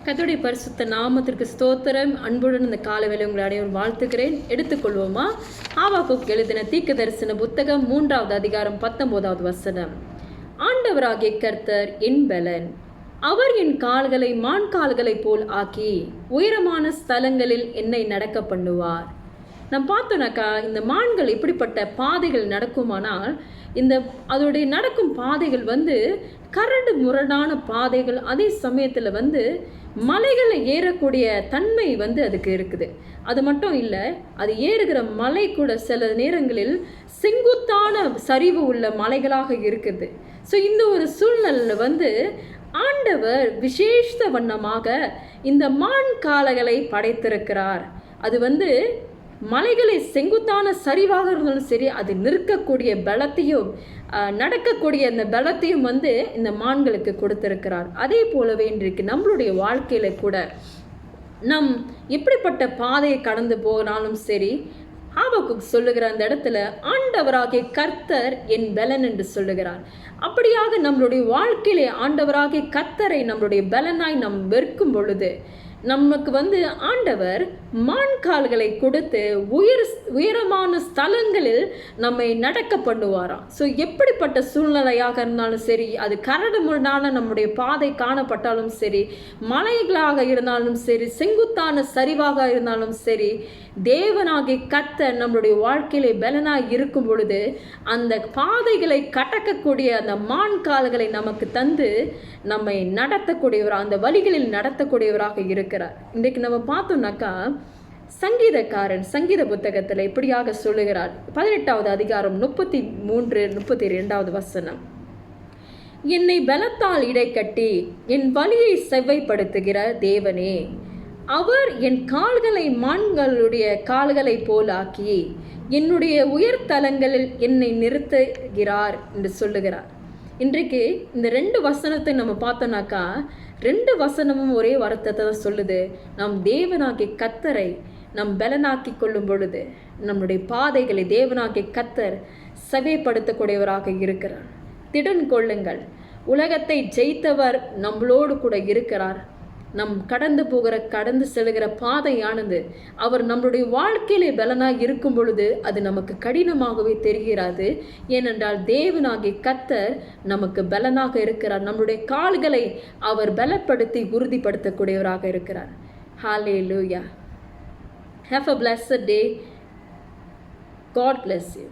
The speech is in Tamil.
கர்த்தருடைய பரிசுத்த நாமத்திற்கு ஸ்தோத்திரம். அன்புடன் இந்த காலவேளை உங்களை அனைவரும் வாழ்த்துக்கிறேன். எடுத்துக்கொள்வோமா? ஆபாக்குக்கு எழுதின தீர்க்க தரிசன புத்தகம் 3வது அதிகாரம் 19வது வசனம். ஆண்டவராகிய கர்த்தர் என் பலன், அவர் என் கால்களை மான் கால்களைப் போல் ஆக்கி உயரமான ஸ்தலங்களில் என்னை நடக்க பண்ணுவார். நம்ம பார்த்தோன்னாக்கா இந்த மான்கள் இப்படிப்பட்ட பாதைகள் நடக்குமானால் அதோடைய நடக்கும் பாதைகள் கரடு முரடான பாதைகள், அதே சமயத்தில் மலைகளை ஏறக்கூடிய தன்மை அதுக்கு இருக்குது. அது மட்டும் இல்லை, அது ஏறுகிற மலை கூட சில நேரங்களில் செங்குத்தான சரிவு உள்ள மலைகளாக இருக்குது. ஸோ இந்த ஒரு சூழ்நிலையில் ஆண்டவர் விசேஷ வண்ணமாக இந்த மான் கால்களை படைத்திருக்கிறார். அது மலைகளை செங்குத்தான சரிவாக இருந்தாலும் சரி, அது நிற்கக்கூடிய பலத்தையும் நடக்கக்கூடிய அந்த பலத்தையும் இந்த மான்களுக்கு கொடுத்திருக்கிறார். அதே போலவே இன்றைக்கு நம்மளுடைய வாழ்க்கையில கூட நம் எப்படிப்பட்ட பாதையை கடந்து போனாலும் சரி, ஆபாக்குக்கு சொல்லுகிற அந்த இடத்துல ஆண்டவராகிய கர்த்தர் என் பலன் என்று சொல்லுகிறார். அப்படியாக நம்மளுடைய வாழ்க்கையிலே ஆண்டவராகிய கர்த்தரை நம்மளுடைய பலனாய் நாம் வெறுக்கும் பொழுது நமக்கு ஆண்டவர் மான் கால்களை கொடுத்து உயரமான ஸ்தலங்களில் நம்மை நடக்க பண்ணுவாராம். ஸோ எப்படிப்பட்ட சூழ்நிலையாக இருந்தாலும் சரி, அது கரடு முரடான நம்முடைய பாதை காணப்பட்டாலும் சரி, மலைகளாக இருந்தாலும் சரி, செங்குத்தான சரிவாக இருந்தாலும் சரி, தேவனாகிய கர்த்தர் நம்மளுடைய வாழ்க்கையிலே பலனாக இருக்கும் பொழுது அந்த பாதைகளை கடக்கக்கூடிய அந்த மான் கால்களை நமக்கு தந்து நம்மை நடத்தக்கூடியவராக, அந்த வழிகளில் நடத்தக்கூடியவராக இருக்கிறார். இன்றைக்கு நம்ம பார்த்தோம்னாக்கா சங்கீதக்காரன் சங்கீத புத்தகத்தில் இப்படியாக சொல்லுகிறார். 18வது அதிகாரம் 33-32வது வசனம். என்னை பலத்தால் இடைக்கட்டி என் வழியை செவ்வைப்படுத்துகிற தேவனே, அவர் என் கால்களை மான்களுடைய கால்களை போலாக்கி என்னுடைய உயர்தலங்களில் என்னை நிறுத்துகிறார் என்று சொல்லுகிறார். இன்றைக்கு இந்த 2 வசனத்தை நம்ம பார்த்தோம்னாக்கா 2 வசனமும் ஒரே வார்த்தை தான் சொல்லுது. நாம் தேவனாகிய கர்த்தரை நம் பலனாக்கி கொள்ளும் பொழுது நம்முடைய பாதைகளை தேவனாகிய கர்த்தர் செவ்வைப்படுத்தக்கூடியவராக இருக்கிறார். திடன் கொள்ளுங்கள், உலகத்தை ஜெயித்தவர் நம்மளோடு கூட இருக்கிறார். நம் கடந்து செல்கிற பாதையானது அவர் நம்மளுடைய வாழ்க்கையிலே பலனாக இருக்கும் பொழுது அது நமக்கு கடினமாகவே தெரிகிறது. ஏனென்றால் தேவனாகிய கர்த்தர் நமக்கு பலனாக இருக்கிறார். நம்மளுடைய கால்களை அவர் பலப்படுத்தி உறுதிப்படுத்தக்கூடியவராக இருக்கிறார். Hallelujah. Have a blessed day. God bless you.